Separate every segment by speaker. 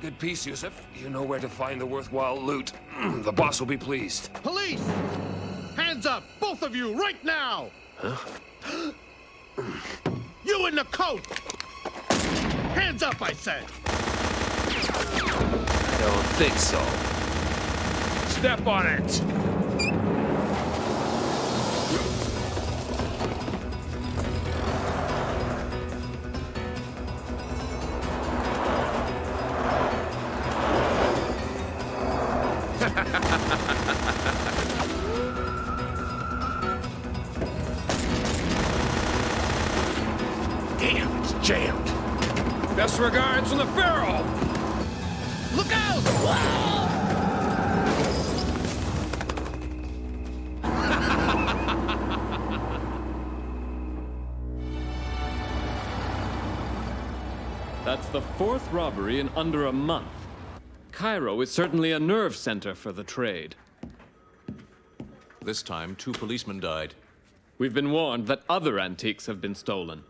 Speaker 1: in peace, Yusuf. You know where to find the worthwhile loot. The boss will be pleased.
Speaker 2: Police! Hands up, both of you, right now!
Speaker 1: Huh?
Speaker 2: You in the coat! Hands up, I said!
Speaker 1: I don't think so. Step on it! Damn, it's jammed. Best regards from the Pharaoh!
Speaker 2: Look out!
Speaker 3: That's the fourth robbery in under a month. Cairo is certainly a nerve center for the trade.
Speaker 4: This time, 2 policemen died.
Speaker 3: We've been warned that other antiques have been stolen.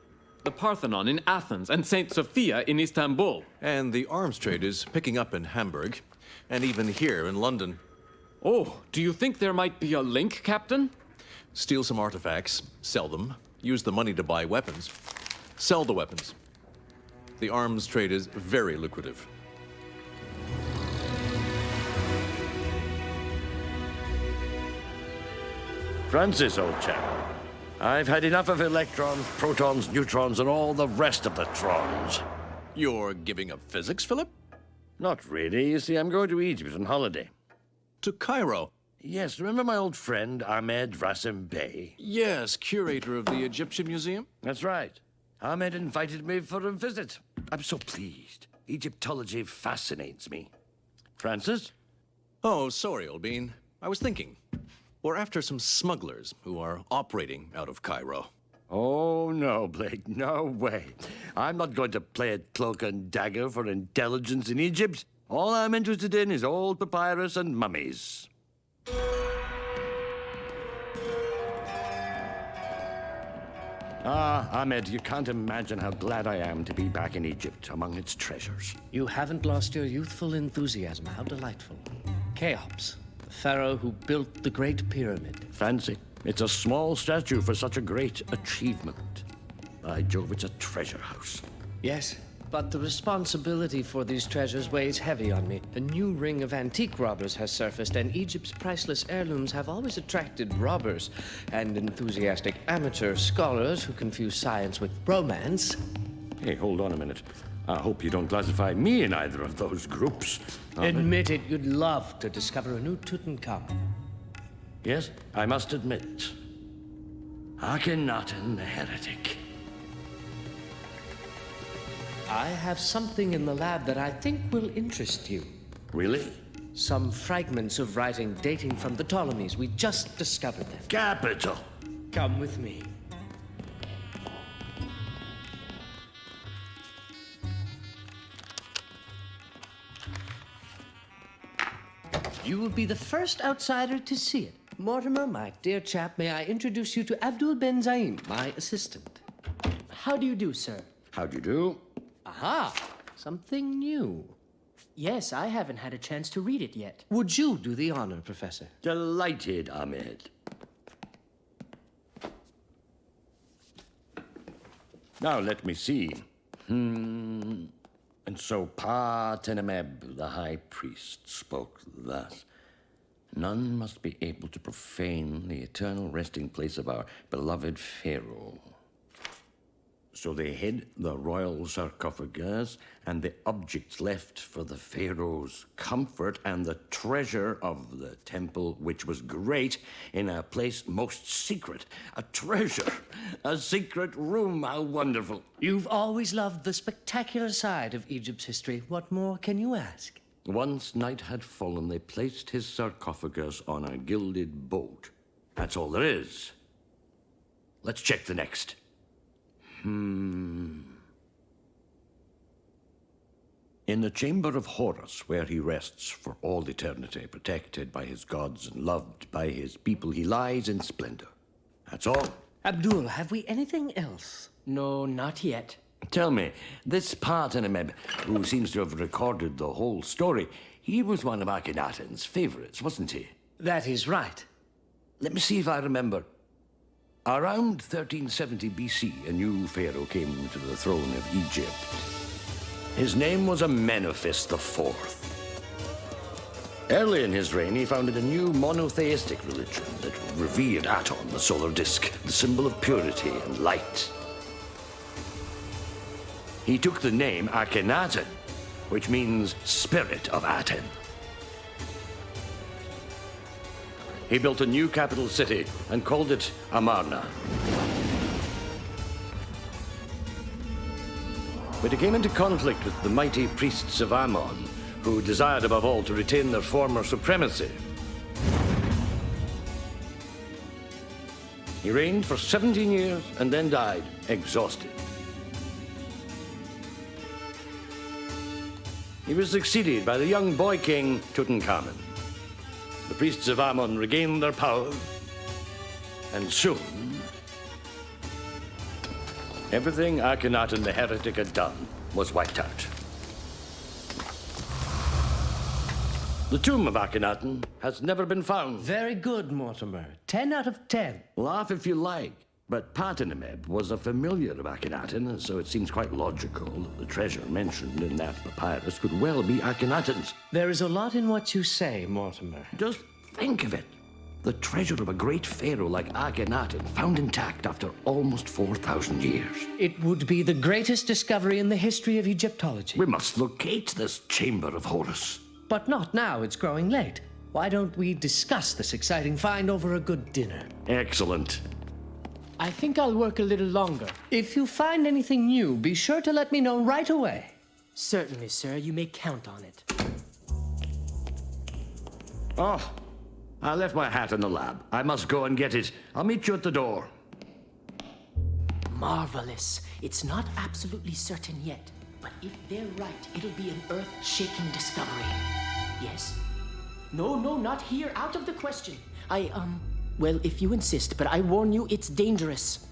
Speaker 3: The Parthenon in Athens and St. Sophia in Istanbul.
Speaker 4: And the arms trade is picking up in Hamburg, and even here in London.
Speaker 3: Oh, do you think there might be a link, Captain?
Speaker 4: Steal some artifacts, sell them, use the money to buy weapons, sell the weapons. The arms trade is very lucrative.
Speaker 5: Francis, old chap, I've had enough of electrons, protons, neutrons, and all the rest of the trons.
Speaker 4: You're giving up physics, Philip?
Speaker 5: Not really. You see, I'm going to Egypt on holiday.
Speaker 4: To Cairo?
Speaker 5: Yes, remember my old friend Ahmed Rasim Bey?
Speaker 4: Yes, curator of the Egyptian Museum?
Speaker 5: That's right. Ahmed invited me for a visit. I'm so pleased. Egyptology fascinates me. Francis?
Speaker 4: Oh, sorry, old bean. I was thinking. We're after some smugglers who are operating out of Cairo.
Speaker 5: Oh, no, Blake, no way. I'm not going to play at cloak and dagger for intelligence in Egypt. All I'm interested in is old papyrus and mummies. Ah, Ahmed, you can't imagine how glad I am to be back in Egypt among its treasures.
Speaker 6: You haven't lost your youthful enthusiasm. How delightful. Cheops, the pharaoh who built the Great Pyramid.
Speaker 5: Fancy. It's a small statue for such a great achievement. By Jove, it's a treasure house.
Speaker 6: Yes, but the responsibility for these treasures weighs heavy on me. A new ring of antique robbers has surfaced, and Egypt's priceless heirlooms have always attracted robbers and enthusiastic amateur scholars who confuse science with romance.
Speaker 5: Hey, hold on a minute. I hope you don't classify me in either of those groups.
Speaker 6: Admit it, you'd love to discover a new Tutankhamun.
Speaker 5: Yes, I must admit. Akhenaten the heretic.
Speaker 6: I have something in the lab that I think will interest you.
Speaker 5: Really?
Speaker 6: Some fragments of writing dating from the Ptolemies. We just discovered them.
Speaker 5: Capital.
Speaker 6: Come with me. You will be the first outsider to see it. Mortimer, my dear chap, may I introduce you to Abdul Ben Zaim, my assistant.
Speaker 7: How do you do, sir?
Speaker 5: How do you do?
Speaker 6: Aha! Something new.
Speaker 7: Yes, I haven't had a chance to read it yet.
Speaker 6: Would you do the honor, Professor?
Speaker 5: Delighted, Ahmed. Now, let me see. And so Pa-Tenemeb, the high priest, spoke thus. None must be able to profane the eternal resting place of our beloved Pharaoh. So they hid the royal sarcophagus and the objects left for the Pharaoh's comfort and the treasure of the temple, which was great, in a place most secret. A treasure, a secret room, how wonderful.
Speaker 6: You've always loved the spectacular side of Egypt's history. What more can you ask?
Speaker 5: Once night had fallen, they placed his sarcophagus on a gilded boat. That's all there is. Let's check the next. In the chamber of Horus, where he rests for all eternity, protected by his gods and loved by his people, he lies in splendor. That's all.
Speaker 6: Abdul, have we anything else?
Speaker 7: No, not yet.
Speaker 5: Tell me, this Parthenomeb, who seems to have recorded the whole story, he was one of Akhenaten's favorites, wasn't he?
Speaker 6: That is right.
Speaker 5: Let me see if I remember. Around 1370 BC, a new pharaoh came to the throne of Egypt. His name was Amenophis IV. Early in his reign, he founded a new monotheistic religion that revered Aton, the solar disk, the symbol of purity and light. He took the name Akhenaten, which means spirit of Aten. He built a new capital city and called it Amarna. But he came into conflict with the mighty priests of Ammon, who desired above all to retain their former supremacy. He reigned for 17 years and then died, exhausted. He was succeeded by the young boy king Tutankhamun. The priests of Ammon regained their power, and soon, everything Akhenaten the heretic had done was wiped out. The tomb of Akhenaten has never been found.
Speaker 6: Very good, Mortimer. 10 out of 10.
Speaker 5: Laugh if you like, but Parthenomeb was a familiar of Akhenaten, so it seems quite logical that the treasure mentioned in that papyrus could well be Akhenaten's.
Speaker 6: There is a lot in what you say, Mortimer.
Speaker 5: Just think of it. The treasure of a great pharaoh like Akhenaten, found intact after almost 4,000 years.
Speaker 6: It would be the greatest discovery in the history of Egyptology.
Speaker 5: We must locate this chamber of Horus.
Speaker 6: But not now, it's growing late. Why don't we discuss this exciting find over a good dinner?
Speaker 5: Excellent.
Speaker 7: I think I'll work a little longer.
Speaker 6: If you find anything new, be sure to let me know right away.
Speaker 7: Certainly, sir. You may count on it.
Speaker 5: Oh, I left my hat in the lab. I must go and get it. I'll meet you at the door.
Speaker 7: Marvelous. It's not absolutely certain yet, but if they're right, it'll be an earth-shaking discovery. Yes. No, not here. Out of the question. Well, if you insist, but I warn you, it's dangerous.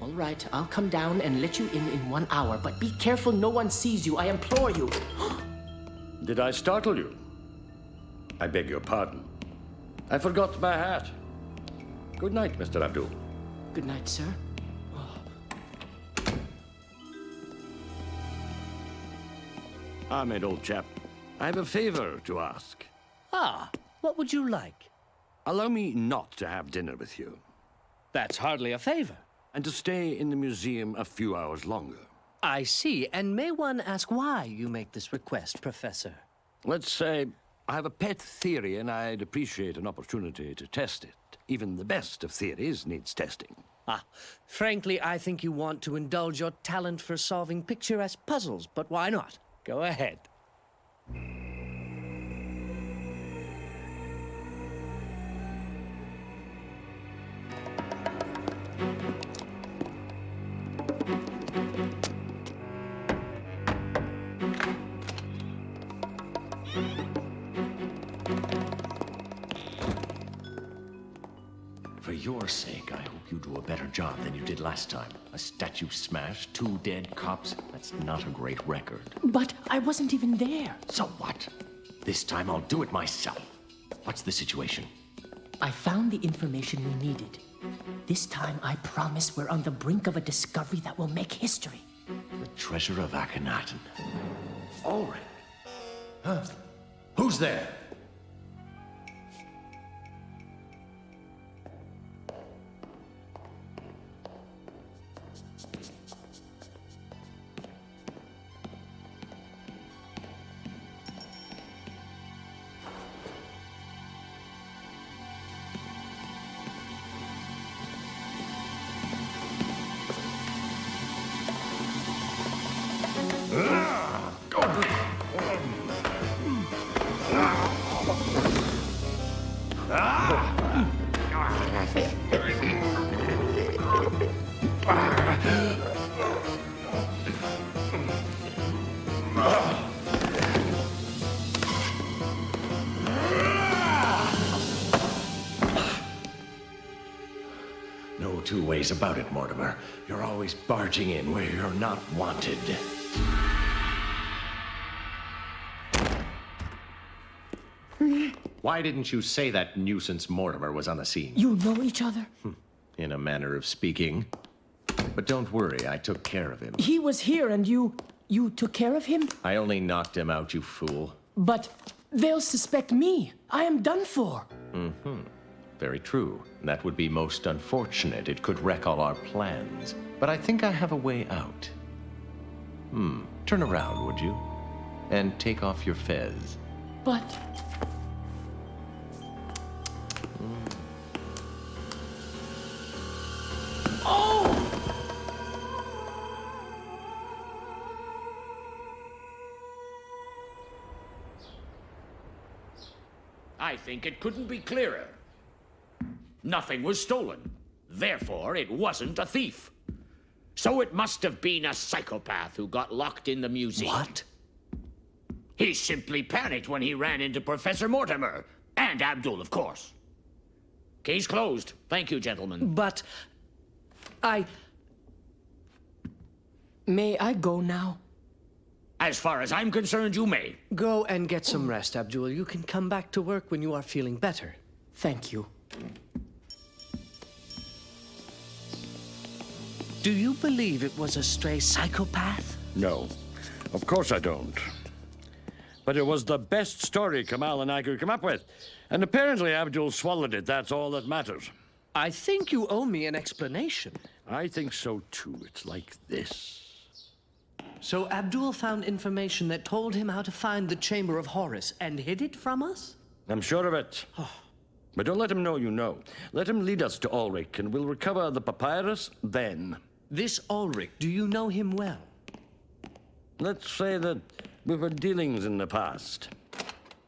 Speaker 7: All right, I'll come down and let you in 1 hour, but be careful no one sees you. I implore you.
Speaker 5: Did I startle you? I beg your pardon. I forgot my hat. Good night, Mr. Abdul.
Speaker 7: Good night, sir.
Speaker 5: Ahmed, old chap, I have a favor to ask.
Speaker 6: Ah, what would you like?
Speaker 5: Allow me not to have dinner with you,
Speaker 6: That's hardly a favor.
Speaker 5: and to stay in the museum a few hours longer.
Speaker 6: I see, and may one ask why you make this request, Professor?
Speaker 5: Let's say I have a pet theory, and I'd appreciate an opportunity to test it. Even the best of theories needs testing.
Speaker 6: Frankly, I think you want to indulge your talent for solving picturesque puzzles, but why not? Go ahead.
Speaker 8: For your sake, I hope you do a better job than you did last time. A statue smashed, 2 dead cops. That's not a great record.
Speaker 7: But I wasn't even there.
Speaker 8: So what? This time I'll do it myself. What's the situation?
Speaker 7: I found the information we needed. This time, I promise we're on the brink of a discovery that will make history.
Speaker 8: The treasure of Akhenaten. All right. Huh? Who's there? No two ways about it, Mortimer. You're always barging in where you're not wanted. Why didn't you say that nuisance Mortimer was on the scene?
Speaker 7: You know each other?
Speaker 8: In a manner of speaking. But don't worry, I took care of him.
Speaker 7: He was here and you took care of him?
Speaker 8: I only knocked him out, you fool.
Speaker 7: But they'll suspect me. I am done for.
Speaker 8: Very true. That would be most unfortunate. It could wreck all our plans. But I think I have a way out. Turn around, would you? And take off your fez.
Speaker 7: But
Speaker 9: I think it couldn't be clearer. Nothing was stolen. Therefore, it wasn't a thief. So it must have been a psychopath who got locked in the museum.
Speaker 6: What?
Speaker 9: He simply panicked when he ran into Professor Mortimer. And Abdul, of course. Case closed. Thank you, gentlemen.
Speaker 6: But
Speaker 7: may I go now?
Speaker 9: As far as I'm concerned, you may.
Speaker 6: Go and get some rest, Abdul. You can come back to work when you are feeling better.
Speaker 7: Thank you.
Speaker 6: Do you believe it was a stray psychopath?
Speaker 5: No, of course I don't. But it was the best story Kamal and I could come up with. And apparently Abdul swallowed it. That's all that matters.
Speaker 6: I think you owe me an explanation.
Speaker 5: I think so too. It's like this.
Speaker 6: So Abdul found information that told him how to find the Chamber of Horus and hid it from us?
Speaker 5: I'm sure of it. But don't let him know you know. Let him lead us to Ulrich, and we'll recover the papyrus then.
Speaker 6: This Ulrich, do you know him well?
Speaker 5: Let's say that we've had dealings in the past.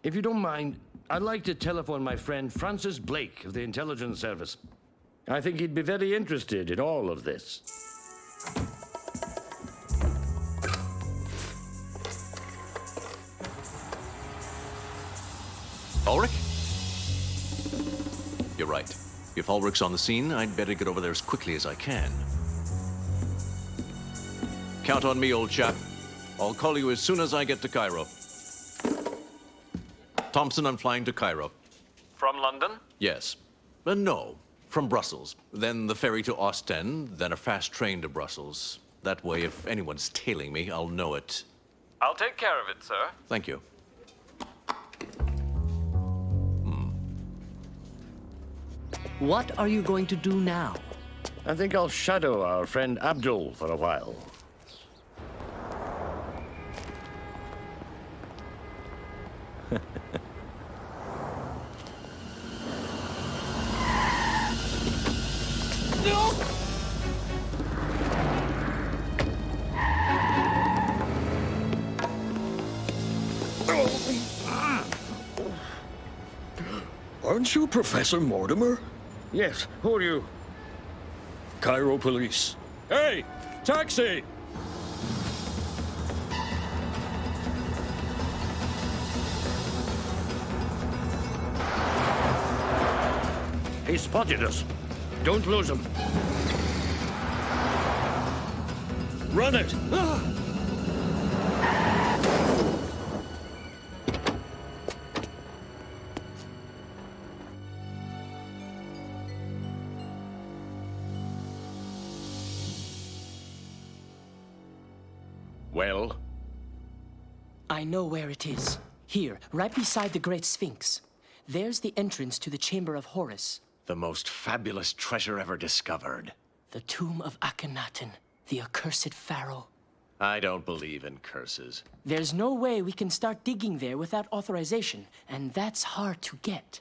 Speaker 5: If you don't mind, I'd like to telephone my friend Francis Blake of the Intelligence Service. I think he'd be very interested in all of this.
Speaker 4: Ulrich? You're right. If Ulrich's on the scene, I'd better get over there as quickly as I can. Count on me, old chap. I'll call you as soon as I get to Cairo. Thompson, I'm flying to Cairo.
Speaker 3: From London?
Speaker 4: Yes. No, from Brussels. Then the ferry to Ostend, then a fast train to Brussels. That way, if anyone's tailing me, I'll know it.
Speaker 3: I'll take care of it, sir.
Speaker 4: Thank you.
Speaker 6: What are you going to do now?
Speaker 5: I think I'll shadow our friend Abdul for a while.
Speaker 2: Aren't you Professor Mortimer?
Speaker 5: Yes, who are you?
Speaker 2: Cairo police. Hey, taxi!
Speaker 5: He spotted us. Don't lose him.
Speaker 2: Run it!
Speaker 8: Well?
Speaker 7: I know where it is. Here, right beside the Great Sphinx. There's the entrance to the Chamber of Horus.
Speaker 8: The most fabulous treasure ever discovered.
Speaker 7: The tomb of Akhenaten, the accursed pharaoh.
Speaker 8: I don't believe in curses.
Speaker 7: There's no way we can start digging there without authorization, and that's hard to get.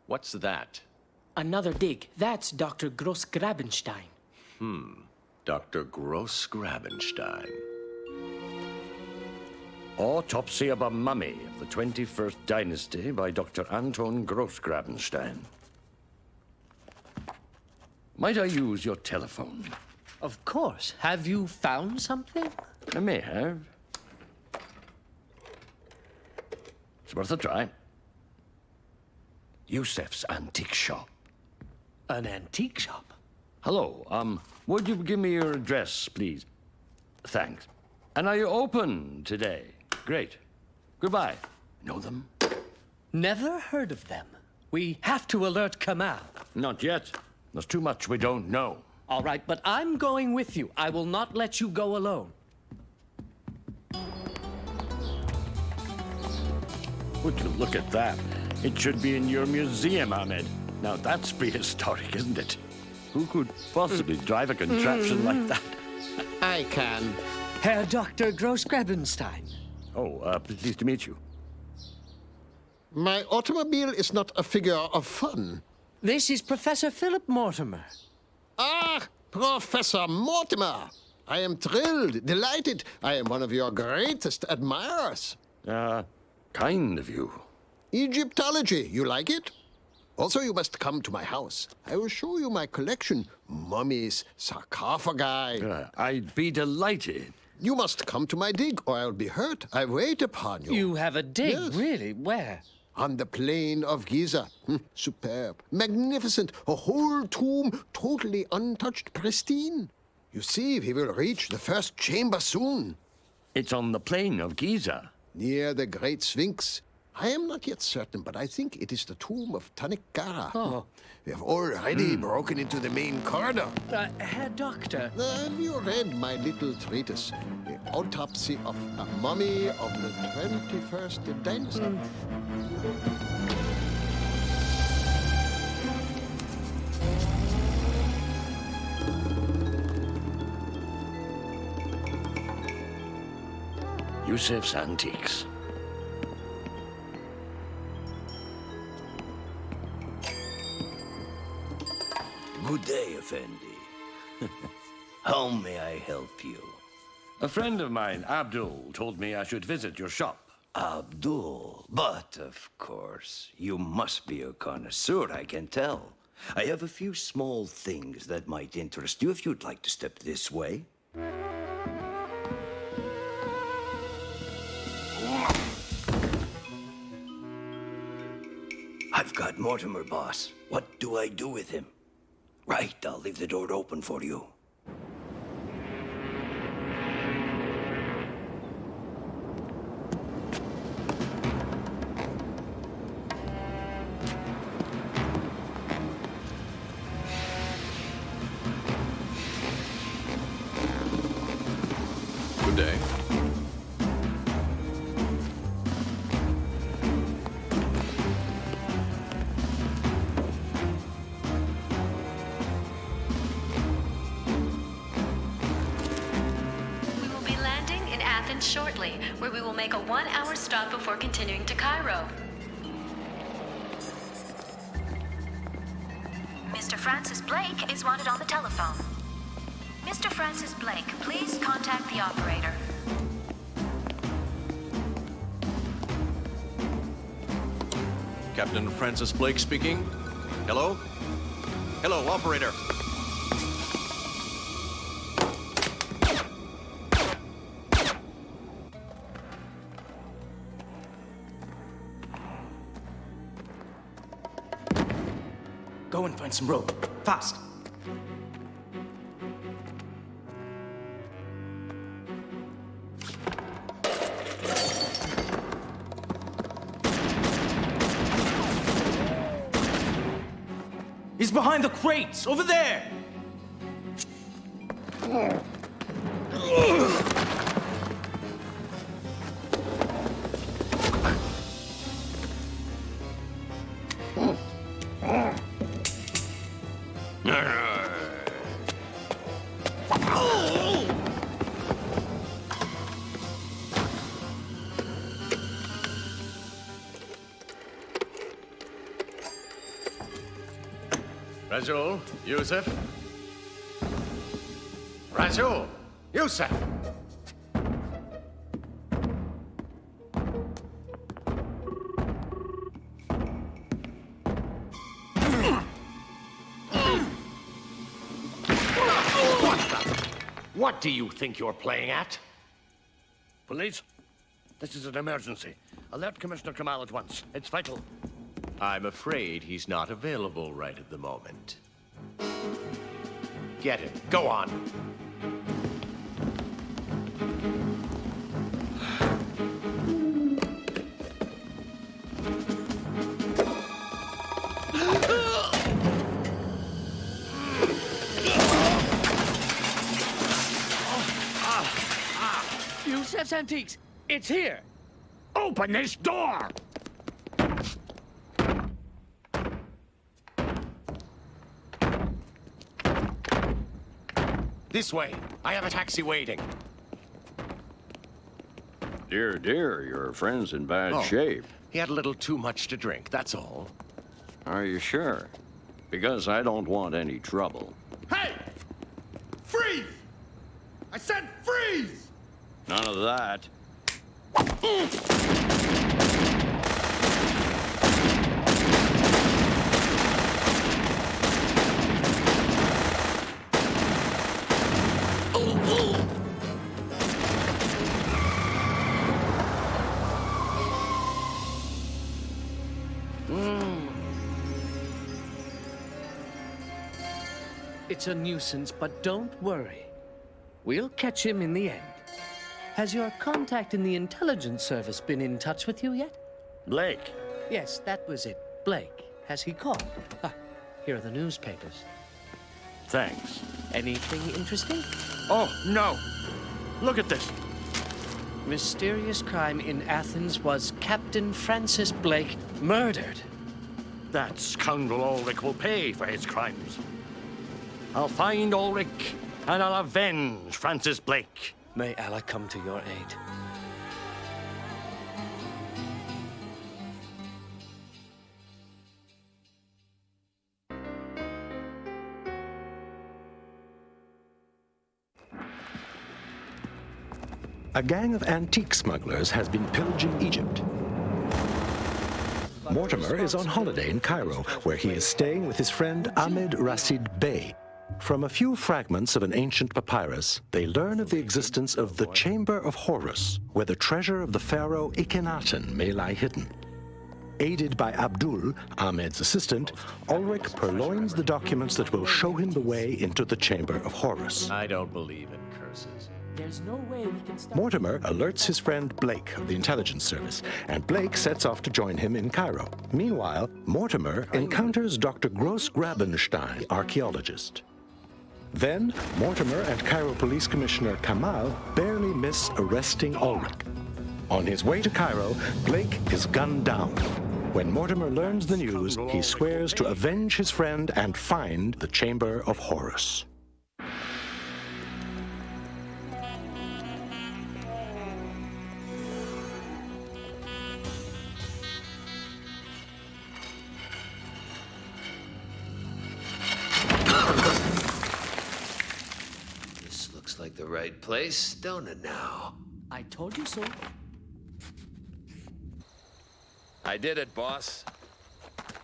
Speaker 8: What's that?
Speaker 7: Another dig. That's Dr. Gross-Grabenstein.
Speaker 8: Dr. Gross-Grabenstein.
Speaker 5: Autopsy of a Mummy of the 21st Dynasty by Dr. Anton Gross-Grabenstein. Might I use your telephone?
Speaker 6: Of course. Have you found something?
Speaker 5: I may have. It's worth a try. Yusef's antique shop.
Speaker 6: An antique shop?
Speaker 5: Hello, would you give me your address, please? Thanks. And are you open today? Great. Goodbye. Know them?
Speaker 6: Never heard of them. We have to alert Kamal.
Speaker 5: Not yet. There's too much we don't know.
Speaker 6: All right, but I'm going with you. I will not let you go alone.
Speaker 5: Would you look at that? It should be in your museum, Ahmed. Now that's prehistoric, isn't it? Who could possibly drive a contraption like that?
Speaker 10: I can.
Speaker 6: Herr Dr. Grossgrabenstein.
Speaker 5: Oh, pleased to meet you.
Speaker 10: My automobile is not a figure of fun.
Speaker 6: This is Professor Philip Mortimer.
Speaker 10: Ah, Professor Mortimer. I am thrilled, delighted. I am one of your greatest admirers.
Speaker 5: Kind of you.
Speaker 10: Egyptology, you like it? Also, you must come to my house. I will show you my collection. Mummies, sarcophagi.
Speaker 5: I'd be delighted.
Speaker 10: You must come to my dig, or I'll be hurt. I wait upon you.
Speaker 6: You have a dig,
Speaker 10: Yes.
Speaker 6: really? Where?
Speaker 10: On the plain of Giza. Superb. Magnificent. A whole tomb, totally untouched, pristine. You see, we will reach the first chamber soon.
Speaker 5: It's on the plain of Giza.
Speaker 10: Near the Great Sphinx. I am not yet certain, but I think it is the tomb of Tanikkara.
Speaker 6: Oh.
Speaker 10: We have already broken into the main corridor.
Speaker 6: Herr Doctor.
Speaker 10: Have you read my little treatise, The Autopsy of a Mummy of the 21st Dynasty?
Speaker 5: Yusuf's Antiques.
Speaker 11: Good day, Effendi. How may I help you?
Speaker 5: A friend of mine, Abdul, told me I should visit your shop.
Speaker 11: Abdul. But, of course, you must be a connoisseur, I can tell. I have a few small things that might interest you if you'd like to step this way. I've got Mortimer, boss. What do I do with him? Right, I'll leave the door open for you.
Speaker 4: Good day.
Speaker 12: We will be landing in Athens shortly, where we will make a 1-hour stop before continuing to Cairo. Mr. Francis Blake is wanted on the telephone. Mr. Francis Blake, please contact the operator.
Speaker 4: Captain Francis Blake speaking. Hello? Hello, operator.
Speaker 13: Go and find some rope. Fast. He's behind the crates, over there!
Speaker 8: Rajul, Yusuf. Rajul, Yusuf.
Speaker 9: What do you think you're playing at?
Speaker 5: Police, this is an emergency. Alert Commissioner Kamal at once. It's vital.
Speaker 8: I'm afraid he's not available right at the moment. Get him. Go on.
Speaker 6: Yusef's Antiques! It's here!
Speaker 9: Open this door!
Speaker 8: This way. I have a taxi waiting.
Speaker 14: Dear, dear, your friend's in bad shape.
Speaker 8: He had a little too much to drink, that's all.
Speaker 14: Are you sure? Because I don't want any trouble.
Speaker 2: Hey! Freeze! I said freeze!
Speaker 14: None of that.
Speaker 6: It's a nuisance, but don't worry. We'll catch him in the end. Has your contact in the intelligence service been in touch with you yet?
Speaker 5: Blake.
Speaker 6: Yes, that was it. Blake. Has he called? Ah, here are the newspapers.
Speaker 5: Thanks.
Speaker 6: Anything interesting?
Speaker 5: Oh, no. Look at this.
Speaker 6: Mysterious crime in Athens was Captain Francis Blake murdered.
Speaker 5: That scoundrel Ulrich will pay for his crimes. I'll find Ulrich, and I'll avenge Francis Blake.
Speaker 6: May Allah come to your aid.
Speaker 15: A gang of antique smugglers has been pillaging Egypt. Mortimer is on holiday in Cairo, where he is staying with his friend Ahmed Rashid Bey. From a few fragments of an ancient papyrus, they learn of the existence of the Chamber of Horus, where the treasure of the pharaoh Akhenaten may lie hidden. Aided by Abdul, Ahmed's assistant, Ulrich purloins the documents that will show him the way into the Chamber of Horus.
Speaker 8: I don't believe in curses.
Speaker 7: There's no way we can stop.
Speaker 15: Mortimer alerts his friend Blake of the intelligence service, and Blake sets off to join him in Cairo. Meanwhile, Mortimer encounters Dr. Gross-Grabenstein, the archaeologist. Then, Mortimer and Cairo Police Commissioner Kamal barely miss arresting Ulrich. On his way to Cairo, Blake is gunned down. When Mortimer learns the news, he swears to avenge his friend and find the Chamber of Horus.
Speaker 16: Like the right place, don't it now?
Speaker 7: I told you so.
Speaker 16: I did it, boss.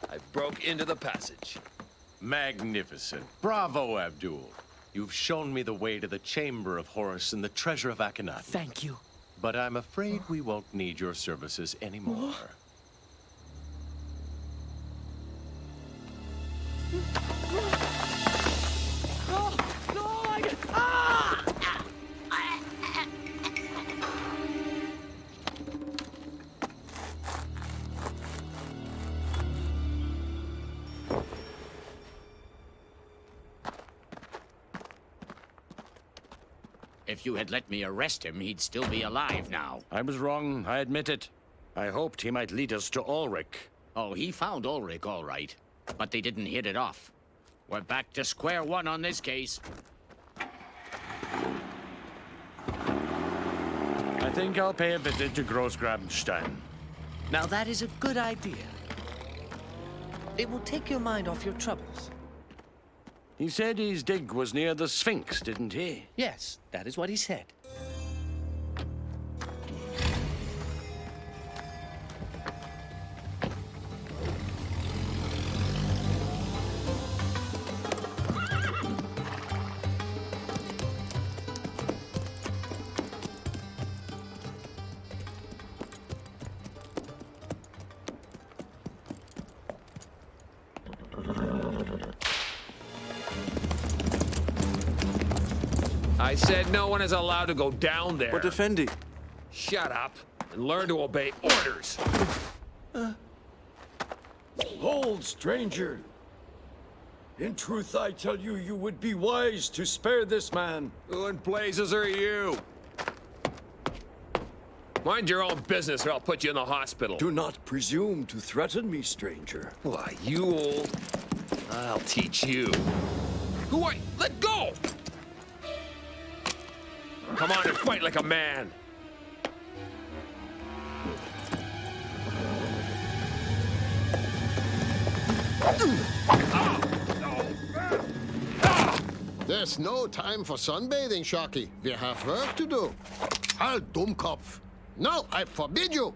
Speaker 16: I broke into the passage.
Speaker 8: Magnificent. Bravo, Abdul. You've shown me the way to the Chamber of Horus and the treasure of Akhenaten.
Speaker 7: Thank you.
Speaker 8: But I'm afraid we won't need your services anymore.
Speaker 9: If you had let me arrest him, he'd still be alive now.
Speaker 5: I was wrong, I admit it. I hoped he might lead us to Ulrich.
Speaker 9: Oh, he found Ulrich, all right. But they didn't hit it off. We're back to square one on this case.
Speaker 5: I think I'll pay a visit to Gross-Grabenstein.
Speaker 6: Now that is a good idea. It will take your mind off your troubles.
Speaker 5: He said his dig was near the Sphinx, didn't he?
Speaker 6: Yes, that is what he said.
Speaker 1: I said no one is allowed to go down there.
Speaker 4: But Effendi...
Speaker 1: Shut up and learn to obey orders.
Speaker 17: Hold, stranger. In truth, I tell you, you would be wise to spare this man.
Speaker 1: Who in blazes are you? Mind your own business or I'll put you in the hospital.
Speaker 17: Do not presume to threaten me, stranger.
Speaker 1: Why, you old... I'll teach you. Who are you? Let go! Come on and fight like a man.
Speaker 10: There's no time for sunbathing, Sharky. We have work to do. Halt, Dummkopf. No, I forbid you.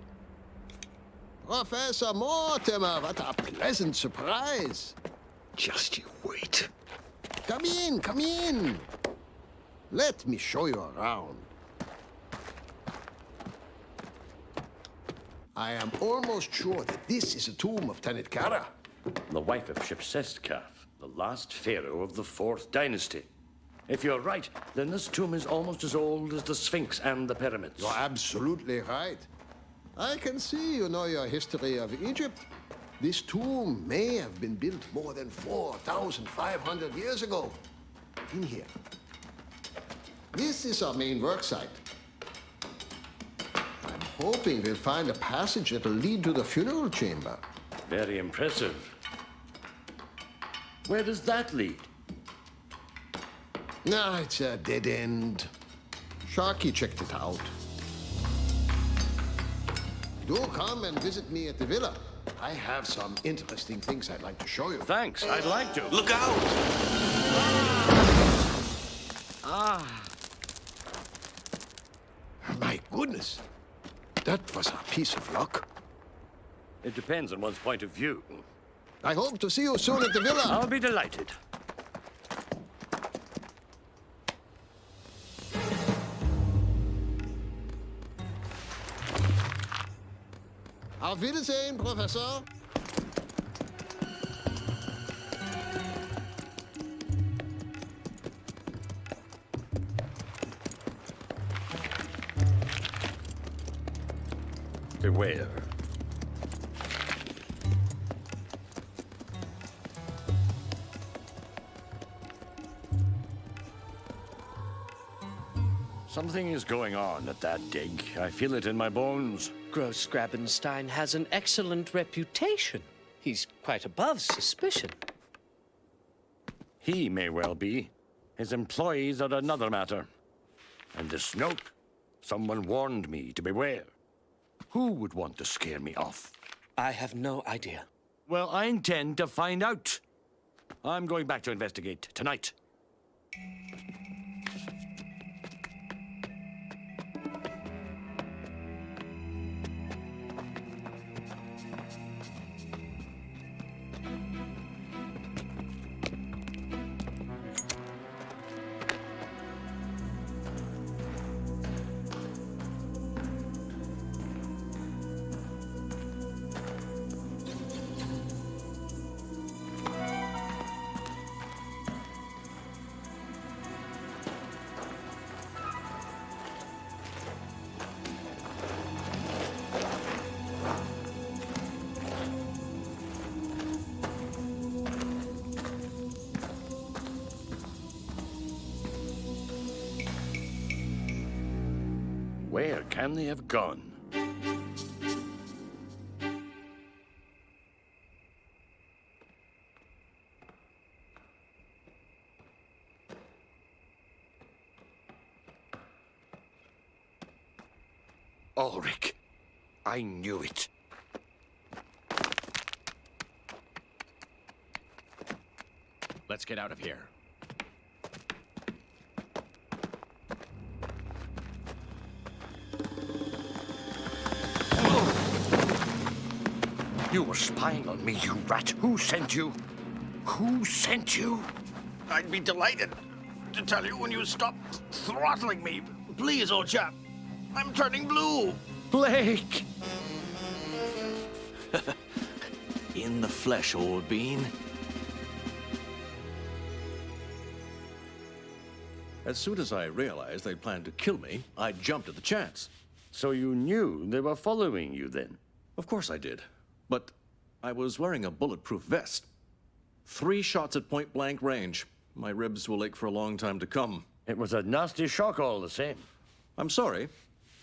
Speaker 10: Professor Mortimer, what a pleasant surprise.
Speaker 11: Just you wait.
Speaker 10: Come in, come in. Let me show you around. I am almost sure that this is a tomb of Tanit Kara.
Speaker 5: The wife of Shepseskaf, the last pharaoh of the 4th dynasty. If you're right, then this tomb is almost as old as the Sphinx and the pyramids.
Speaker 10: You're absolutely right. I can see you know your history of Egypt. This tomb may have been built more than 4,500 years ago. In here. This is our main work site. I'm hoping we'll find a passage that'll lead to the funeral chamber.
Speaker 5: Very impressive. Where does that lead?
Speaker 10: No, it's a dead end. Sharky checked it out. Do come and visit me at the villa. I have some interesting things I'd like to show you.
Speaker 5: Thanks, I'd like to.
Speaker 11: Look out!
Speaker 10: My goodness. That was a piece of luck.
Speaker 5: It depends on one's point of view.
Speaker 10: I hope to see you soon at the villa.
Speaker 5: I'll be delighted.
Speaker 10: Auf Wiedersehen, Professor.
Speaker 5: Beware. Something is going on at that dig. I feel it in my bones.
Speaker 6: Gross Grabenstein has an excellent reputation. He's quite above suspicion.
Speaker 5: He may well be. His employees are another matter. And this note, someone warned me to beware. Who would want to scare me off?
Speaker 6: I have no idea.
Speaker 5: Well, I intend to find out. I'm going back to investigate tonight. Where can they have gone?
Speaker 11: Ulrich, I knew it.
Speaker 16: Let's get out of here.
Speaker 5: You were spying on me, you rat. Who sent you? Who sent you?
Speaker 2: I'd be delighted to tell you when you stop throttling me. Please, old chap. I'm turning blue.
Speaker 5: Blake!
Speaker 4: In the flesh, old bean. As soon as I realized they planned to kill me, I jumped at the chance.
Speaker 5: So you knew they were following you then?
Speaker 4: Of course I did. But I was wearing a bulletproof vest. 3 shots at point-blank range. My ribs will ache for a long time to come.
Speaker 5: It was a nasty shock all the same.
Speaker 4: I'm sorry,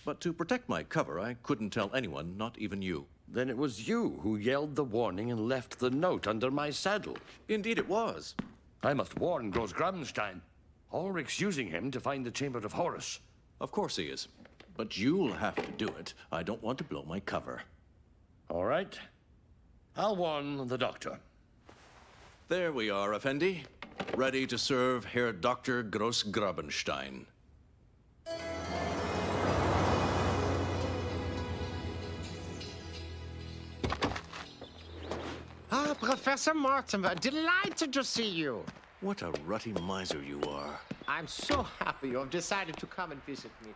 Speaker 4: but to protect my cover, I couldn't tell anyone, not even you.
Speaker 5: Then it was you who yelled the warning and left the note under my saddle.
Speaker 4: Indeed it was.
Speaker 5: I must warn Gross Grabenstein. Ulrich's using him to find the Chamber of Horus.
Speaker 4: Of course he is. But you'll have to do it. I don't want to blow my cover.
Speaker 5: All right. I'll warn the doctor.
Speaker 4: There we are, Effendi. Ready to serve Herr Dr. Gross Grabenstein.
Speaker 18: Ah, Professor Mortimer, delighted to see you.
Speaker 4: What a rutty miser you are.
Speaker 18: I'm so happy you have decided to come and visit me.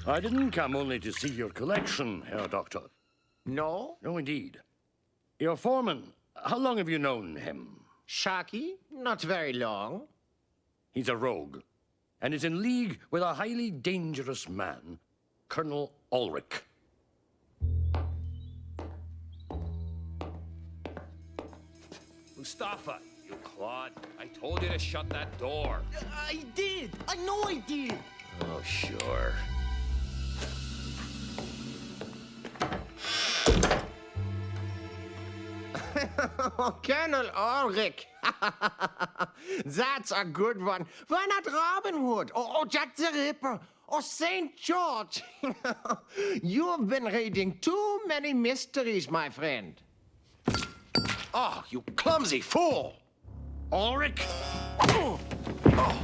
Speaker 5: I didn't come only to see your collection, Herr Doctor.
Speaker 18: No?
Speaker 5: No, indeed. Your foreman, how long have you known him?
Speaker 18: Sharky? Not very long.
Speaker 5: He's a rogue, and is in league with a highly dangerous man, Colonel Ulrich.
Speaker 9: Mustafa, you clod. I told you to shut that door.
Speaker 13: I did. I know I did.
Speaker 9: Oh, sure.
Speaker 18: Colonel Ulrich. That's a good one. Why not Robin Hood? Or Jack the Ripper? Or St. George? You've been reading too many mysteries, my friend.
Speaker 2: Oh, you clumsy fool!
Speaker 5: Ulrich!
Speaker 2: Oh. Oh.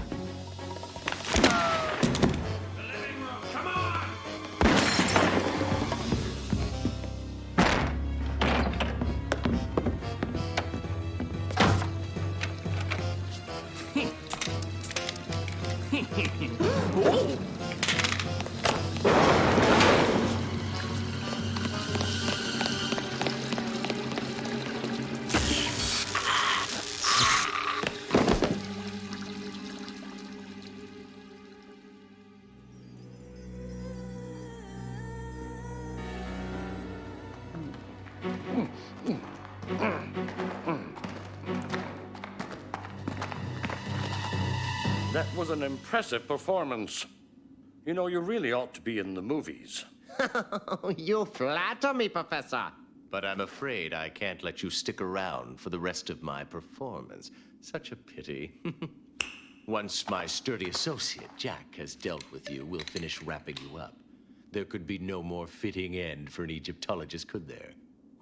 Speaker 5: That was an impressive performance. You know, you really ought to be in the movies.
Speaker 18: You flatter me, Professor.
Speaker 8: But I'm afraid I can't let you stick around for the rest of my performance. Such a pity. Once my sturdy associate, Jack, has dealt with you, we'll finish wrapping you up. There could be no more fitting end for an Egyptologist, could there?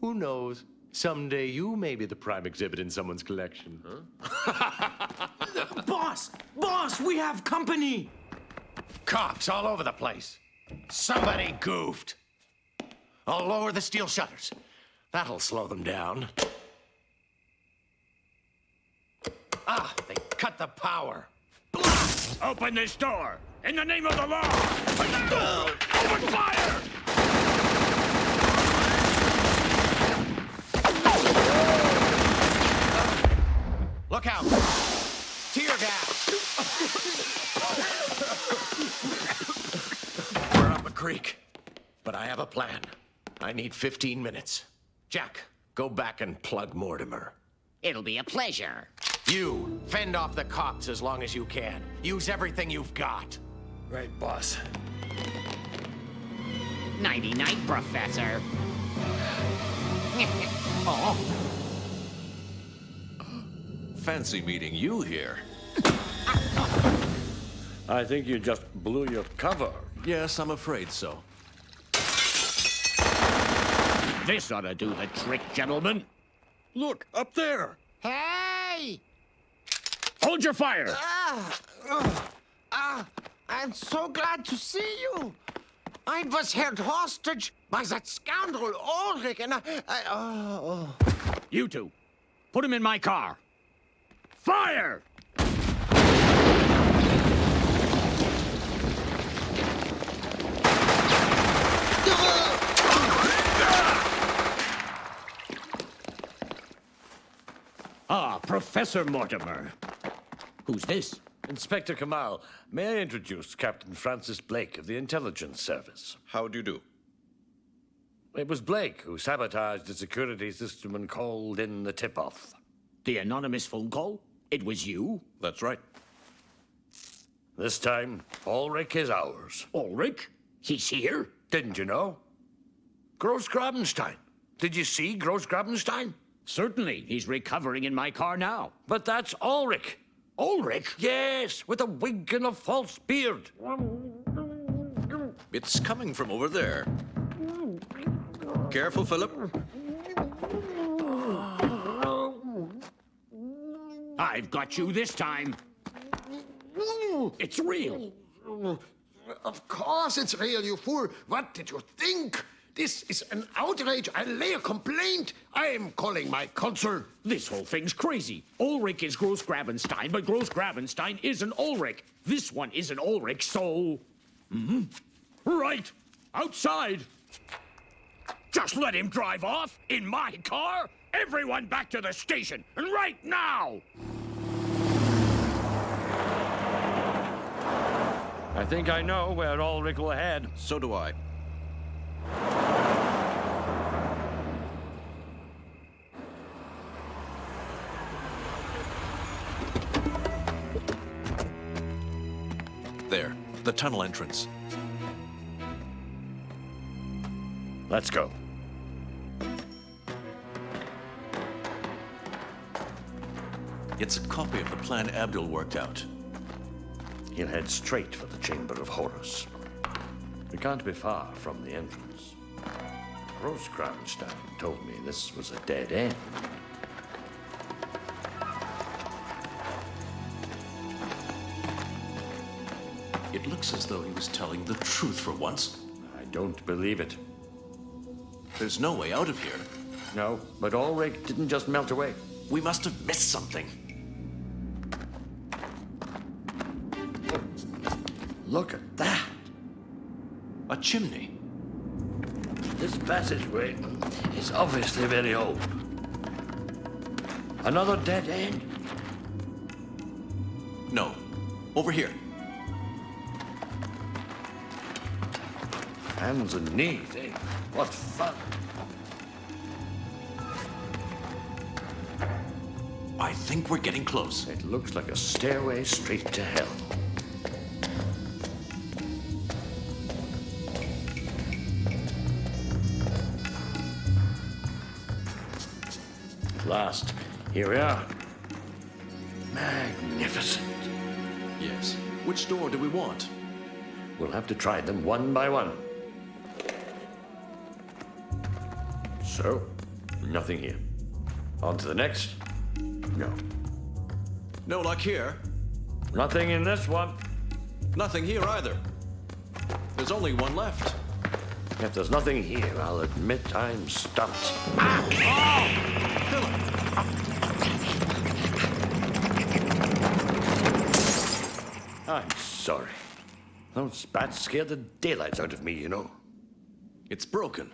Speaker 8: Who knows? Someday you may be the prime exhibit in someone's collection, huh?
Speaker 13: Boss, we have company.
Speaker 16: Cops all over the place. Somebody goofed. I'll lower the steel shutters. That'll slow them down. Ah, they cut the power.
Speaker 9: Open this door! In the name of the law! Open fire!
Speaker 16: Look out! Tear gas! We're up a creek, but I have a plan. I need 15 minutes. Jack, go back and plug Mortimer.
Speaker 7: It'll be a pleasure.
Speaker 16: You, fend off the cops as long as you can. Use everything you've got.
Speaker 17: Right, boss.
Speaker 7: Nighty-night, Professor. Oh.
Speaker 4: Fancy meeting you here.
Speaker 5: I think you just blew your cover.
Speaker 4: Yes, I'm afraid so.
Speaker 9: This ought to do the trick, gentlemen.
Speaker 17: Look, up there!
Speaker 18: Hey!
Speaker 9: Hold your fire!
Speaker 18: I'm so glad to see you. I was held hostage by that scoundrel Ulrich, and
Speaker 9: You two, put him in my car. Fire! Ah, Professor Mortimer. Who's this?
Speaker 5: Inspector Kamal, may I introduce Captain Francis Blake of the Intelligence Service?
Speaker 4: How do you do?
Speaker 5: It was Blake who sabotaged the security system and called in the tip-off.
Speaker 9: The anonymous phone call? It was you?
Speaker 4: That's right.
Speaker 5: This time, Ulrich is ours.
Speaker 9: Ulrich? He's here?
Speaker 5: Didn't you know? Gross Grabenstein. Did you see Gross Grabenstein?
Speaker 9: Certainly. He's recovering in my car now.
Speaker 5: But that's Ulrich.
Speaker 9: Ulrich?
Speaker 5: Yes, with a wig and a false beard.
Speaker 4: It's coming from over there. Careful, Philip.
Speaker 9: I've got you this time. It's real.
Speaker 10: Of course it's real, you fool. What did you think? This is an outrage. I'll lay a complaint. I'm calling my consul.
Speaker 9: This whole thing's crazy. Ulrich is Gross Grabenstein, but Gross Grabenstein isn't Ulrich. This one isn't Ulrich, so... Right. Outside. Just let him drive off in my car. Everyone back to the station, and right now!
Speaker 5: I think I know where Ulrich will head.
Speaker 4: So do I. There, the tunnel entrance.
Speaker 5: Let's go.
Speaker 4: It's a copy of the plan Abdul worked out.
Speaker 5: He'll head straight for the Chamber of Horrors. We can't be far from the entrance. Gross Grabenstein told me this was a dead end.
Speaker 4: It looks as though he was telling the truth for once.
Speaker 5: I don't believe it.
Speaker 4: There's no way out of here.
Speaker 5: No, but Ulrich didn't just melt away.
Speaker 4: We must have missed something.
Speaker 5: Look at that.
Speaker 4: A chimney.
Speaker 5: This passageway is obviously very old. Another dead end?
Speaker 4: No. Over here.
Speaker 5: Hands and knees, eh? What fun.
Speaker 4: I think we're getting close.
Speaker 5: It looks like a stairway straight to hell. At last, here we are. Magnificent.
Speaker 4: Yes. Which door do we want?
Speaker 5: We'll have to try them one by one. So, nothing here. On to the next. No.
Speaker 4: No luck here.
Speaker 5: Nothing in this one.
Speaker 4: Nothing here either. There's only one left.
Speaker 5: If there's nothing here, I'll admit I'm stumped. I'm sorry. Those bats scared the daylights out of me, you know.
Speaker 4: It's broken.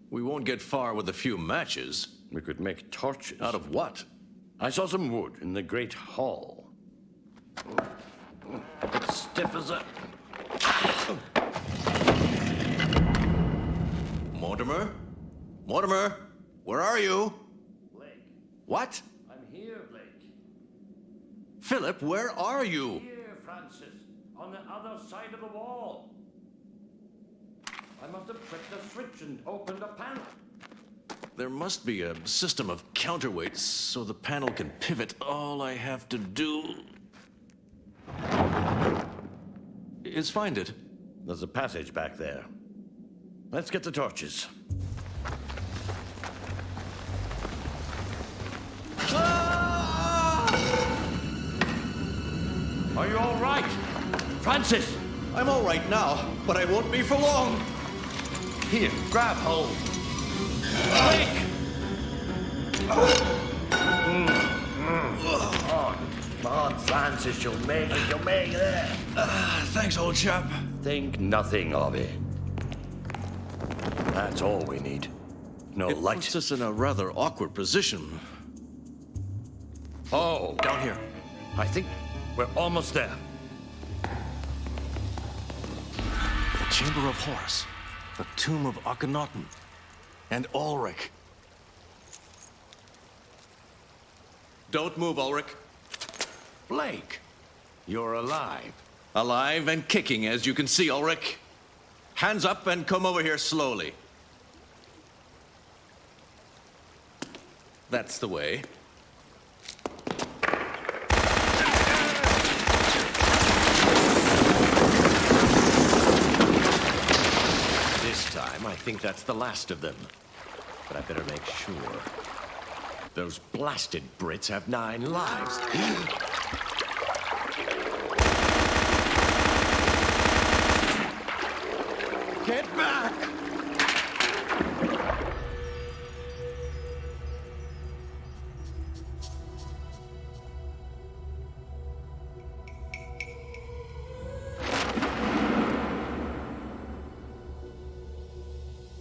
Speaker 4: We won't get far with a few matches.
Speaker 5: We could make torches.
Speaker 4: Out of what?
Speaker 5: I saw some wood in the great hall. It's stiff as a...
Speaker 4: Mortimer? Mortimer? Where are you?
Speaker 5: Blake.
Speaker 4: What?
Speaker 5: I'm here, Blake.
Speaker 4: Philip, where are you?
Speaker 5: Here, Francis. On the other side of the wall. I must have flipped a switch and opened a panel.
Speaker 4: There must be a system of counterweights so the panel can pivot. All I have to do is find it.
Speaker 5: There's a passage back there. Let's get the torches. Are you all right? Francis!
Speaker 4: I'm all right now, but I won't be for long.
Speaker 5: Here, grab hold. Quick! Come on, Francis, you'll make it, you'll make it.
Speaker 4: Thanks, old chap.
Speaker 5: Think nothing of it. That's all we need. No light.
Speaker 4: Puts us in a rather awkward position.
Speaker 5: Oh.
Speaker 4: Down here.
Speaker 5: I think we're almost there.
Speaker 4: The Chamber of Horus. The Tomb of Akhenaten. And Ulrich. Don't move, Ulrich.
Speaker 16: Blake, you're alive.
Speaker 4: Alive and kicking, as you can see, Ulrich. Hands up and come over here slowly. That's the way.
Speaker 16: This time, I think that's the last of them. But I better make sure. Those blasted Brits have 9 lives. Get back!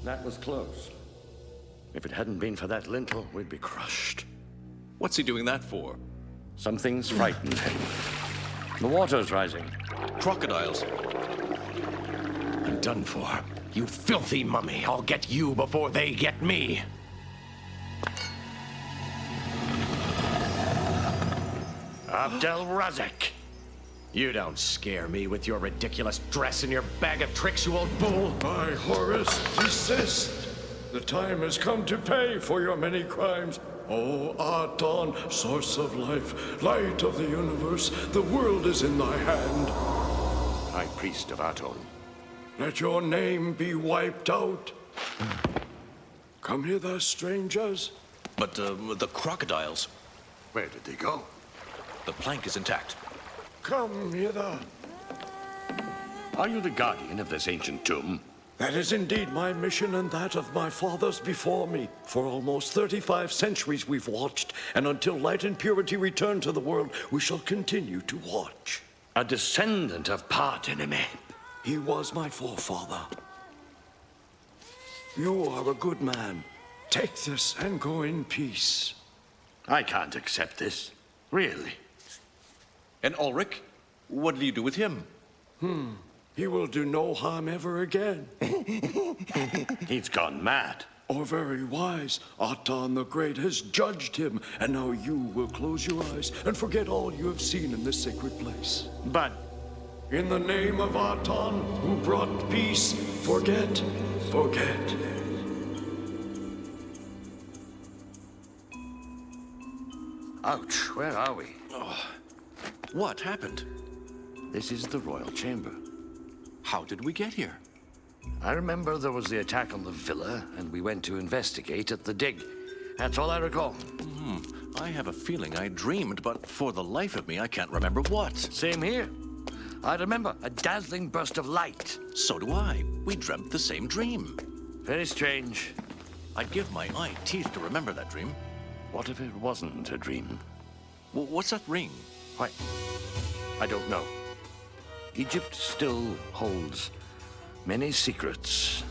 Speaker 5: That was close. If it hadn't been for that lintel, we'd be crushed.
Speaker 4: What's he doing that for?
Speaker 5: Something's frightened him. The water's rising.
Speaker 4: Crocodiles.
Speaker 16: I'm done for. You filthy mummy. I'll get you before they get me.
Speaker 5: Abdel Razak.
Speaker 16: You don't scare me with your ridiculous dress and your bag of tricks, you old fool.
Speaker 17: I, Horus, desist. The time has come to pay for your many crimes. O Aton, source of life, light of the universe, the world is in thy hand.
Speaker 5: High Priest of Aton.
Speaker 17: Let your name be wiped out. Come hither, strangers.
Speaker 4: But the crocodiles.
Speaker 5: Where did they go?
Speaker 4: The plank is intact.
Speaker 17: Come hither.
Speaker 5: Are you the guardian of this ancient tomb?
Speaker 17: That is indeed my mission and that of my fathers before me. For almost 35 centuries we've watched, and until light and purity return to the world, we shall continue to watch.
Speaker 5: A descendant of Partenimeb.
Speaker 17: He was my forefather. You are a good man. Take this and go in peace.
Speaker 5: I can't accept this. Really.
Speaker 4: And Ulrich? What'll you do with him?
Speaker 17: He will do no harm ever again.
Speaker 5: He's gone mad.
Speaker 17: Or very wise. Aton the Great has judged him, and now you will close your eyes and forget all you have seen in this sacred place.
Speaker 5: But
Speaker 17: in the name of Aton, who brought peace, forget.
Speaker 5: Ouch, where are we?
Speaker 4: Oh, what happened?
Speaker 5: This is the royal chamber.
Speaker 4: How did we get here?
Speaker 5: I remember there was the attack on the villa, and we went to investigate at the dig. That's all I recall.
Speaker 4: I have a feeling I dreamed, but for the life of me, I can't remember what.
Speaker 5: Same here. I remember a dazzling burst of light.
Speaker 4: So do I. We dreamt the same dream.
Speaker 5: Very strange.
Speaker 4: I'd give my eye teeth to remember that dream.
Speaker 5: What if it wasn't a dream?
Speaker 4: What's that ring?
Speaker 5: Why, I don't know. Egypt still holds many secrets.